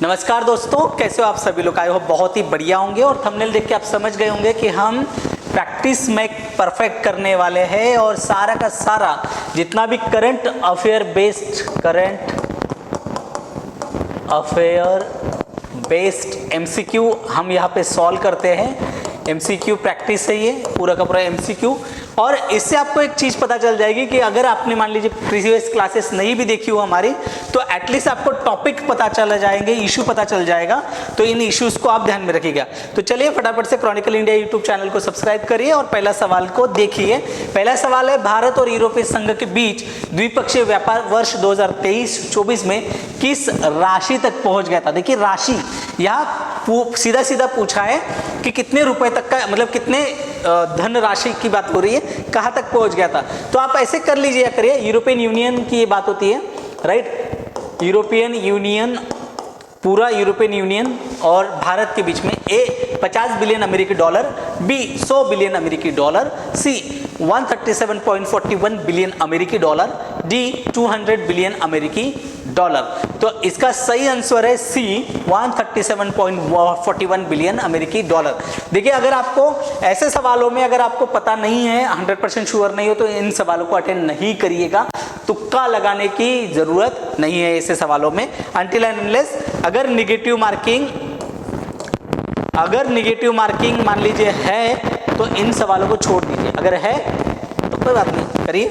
नमस्कार दोस्तों, कैसे हो आप सभी लोग? आए हो बहुत ही बढ़िया होंगे और थंबनेल देख के आप समझ गए होंगे कि हम प्रैक्टिस में परफेक्ट करने वाले हैं और सारा का सारा जितना भी करंट अफेयर बेस्ड एमसीक्यू हम यहाँ पे सॉल्व करते हैं। एमसीक्यू प्रैक्टिस है ये पूरा का पूरा एमसीक्यू। और इससे आपको एक चीज़ पता चल जाएगी कि अगर आपने मान लीजिए प्रीवियस क्लासेस नहीं भी देखी हो हमारी, तो एटलीस्ट आपको टॉपिक पता चल जाएंगे, इशू पता चल जाएगा। तो इन इश्यूज को आप ध्यान में रखिएगा। तो चलिए फटाफट से क्रॉनिकल इंडिया यूट्यूब चैनल को सब्सक्राइब करिए और पहला सवाल को देखिए। पहला सवाल है, भारत और यूरोपीय संघ के बीच द्विपक्षीय व्यापार वर्ष 2023-24 में किस राशि तक पहुंच गया था? देखिए राशि यहाँ सीधा सीधा पूछा है कि कितने रुपए तक का, मतलब कितने धन राशि की बात हो रही है, कहाँ तक पहुंच गया था। तो आप ऐसे कर लीजिए, करिए। यूरोपियन यूनियन की ये बात होती है, राइट। यूरोपियन यूनियन, पूरा यूरोपियन यूनियन और भारत के बीच में ए 50 बिलियन अमेरिकी डॉलर, बी 100 बिलियन अमेरिकी डॉलर, सी 137.41 बिलियन अमेरिकी डॉलर, डी 200 बिलियन अमेरिकी डॉलर। तो इसका सही आंसर है सी 137.41 बिलियन अमेरिकी डॉलर। देखिए अगर आपको ऐसे सवालों में अगर आपको पता नहीं है, 100% श्योर नहीं हो, तो इन सवालों को अटेंड नहीं करिएगा। तुक्का लगाने की जरूरत नहीं है ऐसे सवालों में। अनटिल एंड अनलेस अगर निगेटिव मार्किंग मान लीजिए है तो इन सवालों को छोड़ दीजिए, अगर है तो कोई बात नहीं, करिए।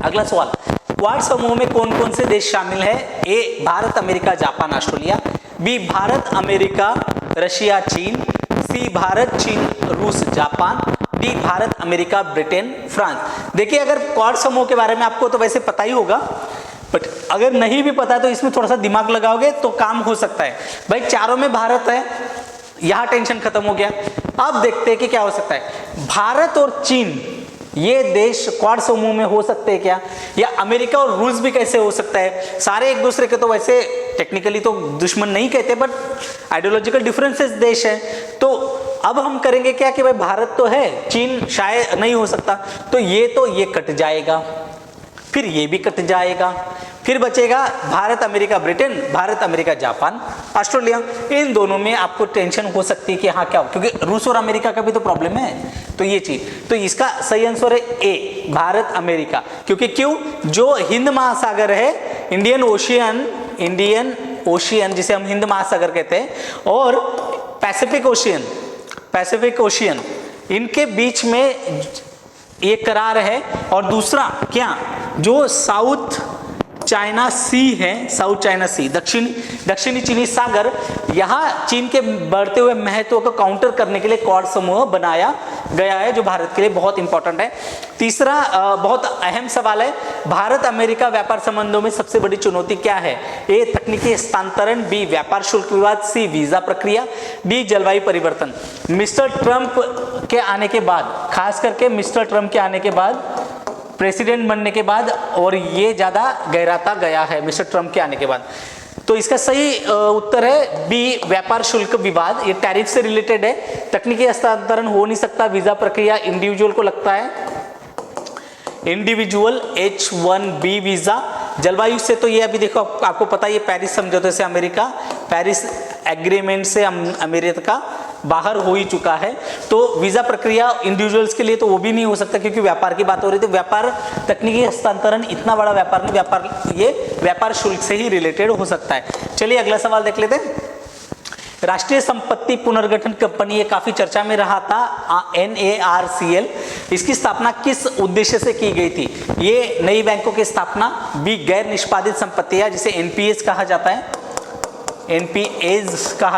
अगला सवाल, क्वाड समूह में कौन कौन से देश शामिल है? A Bharat, America, Japan, Australia, B Bharat, America, Russia, चीन, सी भारत, चीन, रूस, Japan, D Bharat, America, Britain, France. देखिए अगर क्वाड समूह के बारे में आपको तो वैसे पता ही होगा, बट अगर नहीं भी पता तो इसमें थोड़ा सा दिमाग लगाओगे तो काम हो सकता है। भाई चारों में भारत है, यहां टेंशन खत्म हो गया। अब देखते हैं कि क्या हो सकता है। भारत और चीन ये देश क्वाड समूह में हो सकते हैं क्या? या अमेरिका और रूस भी कैसे हो सकता है? सारे एक दूसरे के तो वैसे टेक्निकली तो दुश्मन नहीं कहते, बट आइडियोलॉजिकल डिफरेंसेस देश है। तो अब हम करेंगे क्या कि भाई भारत तो है, चीन शायद नहीं हो सकता, तो ये कट जाएगा, फिर ये भी कट जाएगा, फिर बचेगा Bharat, America, Britain, Bharat, America, Japan, Australia. इन दोनों में आपको टेंशन हो सकती है कि हाँ क्या हो, क्योंकि रूस और अमेरिका का भी तो प्रॉब्लम है। तो ये चीज, तो इसका सही आंसर है ए भारत, अमेरिका। क्योंकि क्यों? जो हिंद महासागर है, इंडियन ओशियन जिसे हम हिंद महासागर कहते हैं, और पैसिफिक ओशियन, इनके बीच में एक करार है। और दूसरा क्या, जो साउथ चाइना सी है, साउथ चाइना सी, दक्षिणी चीनी सागर, यहाँ चीन के बढ़ते हुए महत्व को काउंटर करने के लिए क्वाड समूह बनाया गया है, जो भारत के लिए बहुत इंपॉर्टेंट है। तीसरा बहुत अहम सवाल है, भारत अमेरिका व्यापार संबंधों में सबसे बड़ी चुनौती क्या है? ए तकनीकी हस्तांतरण, बी व्यापार शुल्क विवाद, सी वीजा प्रक्रिया, डी जलवायु परिवर्तन। मिस्टर ट्रंप के आने के बाद, खास करके मिस्टर ट्रंप के आने के बाद, प्रेसिडेंट बनने के बाद, और ये ज्यादा गहराता गया है मिस्टर ट्रंप के आने के बाद। तो इसका सही उत्तर है बी व्यापार शुल्क विवाद। ये टैरिफ से रिलेटेड है, तकनीकी हस्तांतरण हो नहीं सकता, वीजा प्रक्रिया इंडिविजुअल को लगता है, इंडिविजुअल H1B वीजा। जलवायु से तो ये अभी देखो आपको पता है, ये पेरिस समझौते से अमेरिका, पेरिस एग्रीमेंट से अमेरिका बाहर हो ही चुका है। तो वीजा प्रक्रिया इंडिविजुअल्स के लिए तो वो भी नहीं हो सकता, क्योंकि व्यापार की बात हो रही थी। व्यापार तकनीकी हस्तांतरण इतना बड़ा व्यापार नहीं, ये व्यापार शुल्क से ही रिलेटेड हो सकता है। चलिए अगला सवाल देख लेते हैं। राष्ट्रीय संपत्ति पुनर्गठन कंपनी, ये काफी चर्चा में रहा था, NARCL। इसकी स्थापना किस उद्देश्य से की गई थी? ये नई बैंकों की स्थापना, बी गैर निष्पादित संपत्तियां जिसे NPAs कहा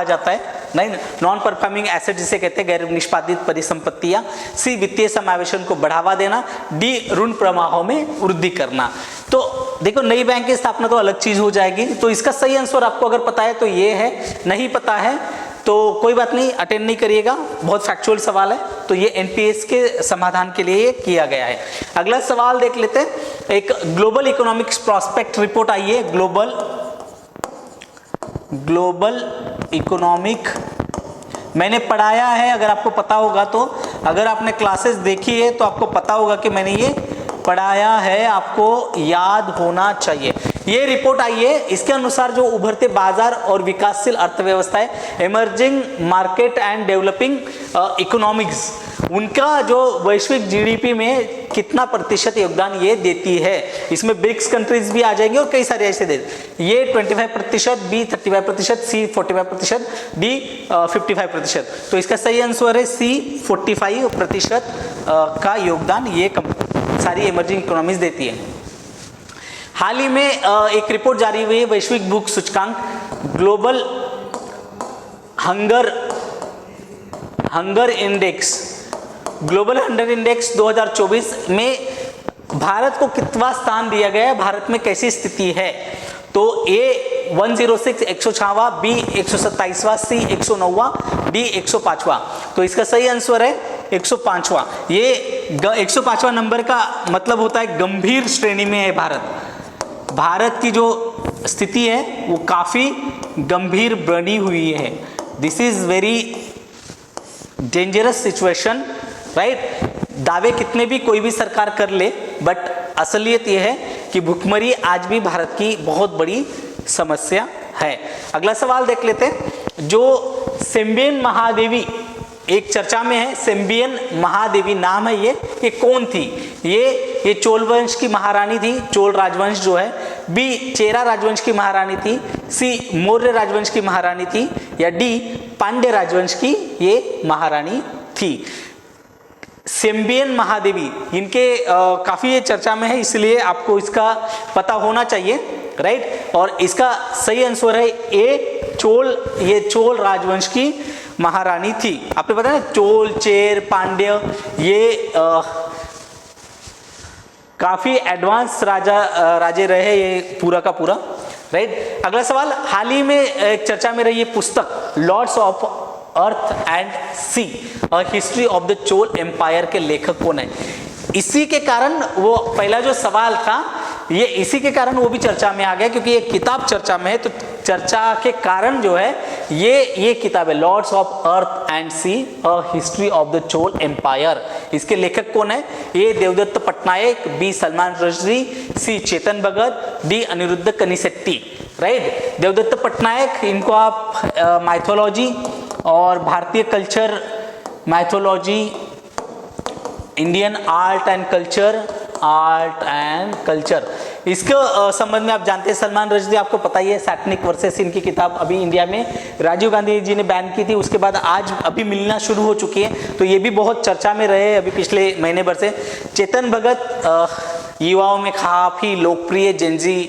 जाता है, नहीं, नॉन परफॉर्मिंग एसेट जिसे कहते हैं, गैर निष्पादित परिसंपत्तियां, सी वित्तीय समावेशन को बढ़ावा देना, डी ऋण प्रवाहों में वृद्धि करना। तो देखो नई बैंक की स्थापना तो अलग चीज हो जाएगी। तो इसका सही आंसर आपको अगर पता है तो ये है, नहीं पता है तो कोई बात नहीं, अटेंड नहीं करिएगा, बहुत फैक्चुअल सवाल है। तो ये NPS के समाधान के लिए किया गया है। अगला सवाल देख लेते हैं। एक ग्लोबल इकोनॉमिक्स प्रोस्पेक्ट रिपोर्ट आई है, ग्लोबल इकोनॉमिक, मैंने पढ़ाया है, अगर आपको पता होगा तो, अगर आपने क्लासेस देखी है तो आपको पता होगा कि मैंने ये पढ़ाया है, आपको याद होना चाहिए। ये रिपोर्ट आई है, इसके अनुसार जो उभरते बाजार और विकासशील अर्थव्यवस्था है, emerging market and developing economics, उनका जो वैश्विक जीडीपी में कितना प्रतिशत योगदान ये देती है। इसमें ब्रिक्स कंट्रीज भी आ जाएंगे और कई सारे ऐसे देश, ये 25%, बी 35%, सी 45%, डी 55%। तो इसका सही आंसर है सी 45% का योगदान ये सारी इमर्जिंग इकोनॉमीज देती है। हाल ही में एक रिपोर्ट जारी हुई है, वैश्विक भूख सूचकांक, global hunger index, global hunger index 2024 में भारत को कितना स्थान दिया गया है, भारत में कैसी स्थिति है। तो ए 106 106वां, बी 127वां, सी 109वां, डी 105वां। तो इसका सही आंसर है 105वां। ये 105वां नंबर का मतलब होता है गंभीर श्रेणी में है भारत। भारत की जो स्थिति है वो काफी गंभीर बनी हुई है। This is very dangerous situation, right. दावे कितने भी कोई भी सरकार कर ले, बट असलियत यह है कि भुखमरी आज भी भारत की बहुत बड़ी समस्या है। अगला सवाल देख लेते हैं। जो सेम्बियन महादेवी एक चर्चा में है, सेम्बियन महादेवी नाम है ये कौन थी? ये चोल वंश की महारानी थी, चोल राजवंश जो है। बी चेरा राजवंश की महारानी थी, सी मौर्य राजवंश की महारानी थी, या डी पांड्य राजवंश की ये महारानी थी। सेम्बियन महादेवी इनके काफी ये चर्चा में है, इसलिए आपको इसका पता होना चाहिए, राइट। और इसका सही आंसर है ए चोल राजवंश की महारानी थी। आपको पता है चोल, चेर, पांड्य ये काफी एडवांस राजे रहे ये पूरा का पूरा, राइट। अगला सवाल, हाल ही में एक चर्चा में रही है पुस्तक lords of earth and sea, a history of the Chola empire के लेखक कौन है? इसी के कारण वो पहला जो सवाल था ये इसी के कारण वो भी चर्चा में आ गया, क्योंकि ये किताब चर्चा में है। तो चर्चा के कारण जो है ये किताब है lords of earth and sea, a history of the Chola empire. इसके लेखक कौन है? A Devdutt Pattanaik, B Salman Rushdie, C Chetan Bhagat, D Anirudh Kanisetti, right. Devdutt Pattanaik, इनको आप माइथोलॉजी और भारतीय culture, mythology, Indian art and culture, इसके संबंध में आप जानते हैं। सलमान रश्दी आपको पता ही है, सैटनिक वर्सेस इनकी किताब अभी इंडिया में राजीव गांधी जी ने बैन की थी, उसके बाद आज अभी मिलना शुरू हो चुकी है, तो ये भी बहुत चर्चा में रहे अभी पिछले महीने भर से। चेतन भगत युवाओं में काफ़ी लोकप्रिय जेनजी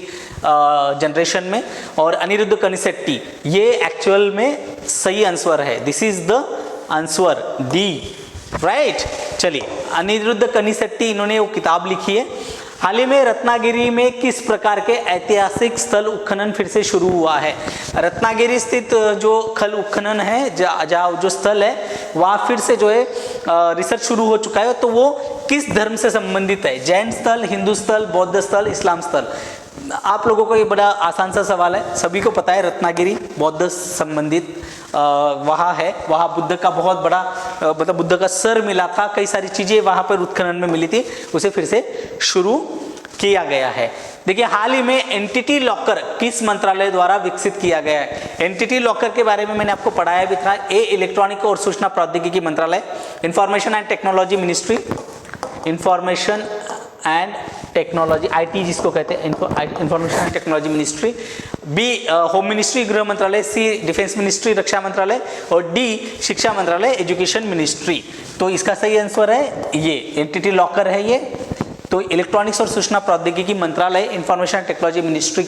जनरेशन में, और अनिरुद्ध कनिसेट्टी ये एक्चुअल में सही आंसर है। This is the answer D, right. चलिए, अनिरुद्ध कनिसेट्टी इन्होंने वो किताब लिखी है। हाल ही में रत्नागिरी में किस प्रकार के ऐतिहासिक स्थल उत्खनन फिर से शुरू हुआ है? रत्नागिरी स्थित जो खल उत्खनन है, जहाँ जो स्थल है वहाँ फिर से जो है रिसर्च शुरू हो चुका है। तो वो किस धर्म से संबंधित है? जैन स्थल, हिंदू स्थल, बौद्ध स्थल, इस्लाम स्थल? आप लोगों को ये बड़ा आसान सा सवाल है, सभी को पता है रत्नागिरी बौद्ध संबंधित वहाँ है। वहाँ बुद्ध का बहुत बड़ा मतलब बुद्ध का सर मिला था, कई सारी चीज़ें वहाँ पर उत्खनन में मिली थी, उसे फिर से शुरू किया गया है। देखिए, हाल ही में एंटिटी लॉकर किस मंत्रालय द्वारा विकसित किया गया है? एंटिटी लॉकर के बारे में मैंने आपको पढ़ाया भी था। ए इलेक्ट्रॉनिक और सूचना प्रौद्योगिकी मंत्रालय, information and technology ministry, information and technology IT जिसको कहते हैं, information and technology ministry. B home ministry गृह मंत्रालय, सी डिफेंस मिनिस्ट्री रक्षा मंत्रालय, और डी शिक्षा मंत्रालय एजुकेशन मिनिस्ट्री। तो इसका सही आंसर है ये एंटिटी लॉकर है ये। तो इलेक्ट्रॉनिक्स और सूचना प्रौद्योगिकी मंत्रालय, इंफॉर्मेशन एंड टेक्नोलॉजी मिनिस्ट्री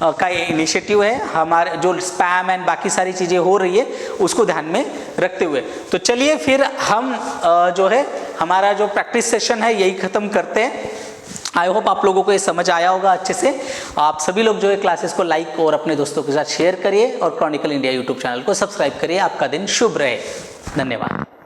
का इनिशिएटिव है। हमारे जो स्पैम एंड बाकी सारी चीज़ें हो रही है उसको ध्यान में रखते हुए। तो चलिए फिर हम जो है हमारा जो प्रैक्टिस सेशन है यही ख़त्म करते हैं। आई होप आप लोगों को ये समझ आया होगा अच्छे से। आप सभी लोग जो है क्लासेस को लाइक और अपने दोस्तों के साथ शेयर करिए, और क्रॉनिकल इंडिया यूट्यूब चैनल को सब्सक्राइब करिए। आपका दिन शुभ रहे। धन्यवाद।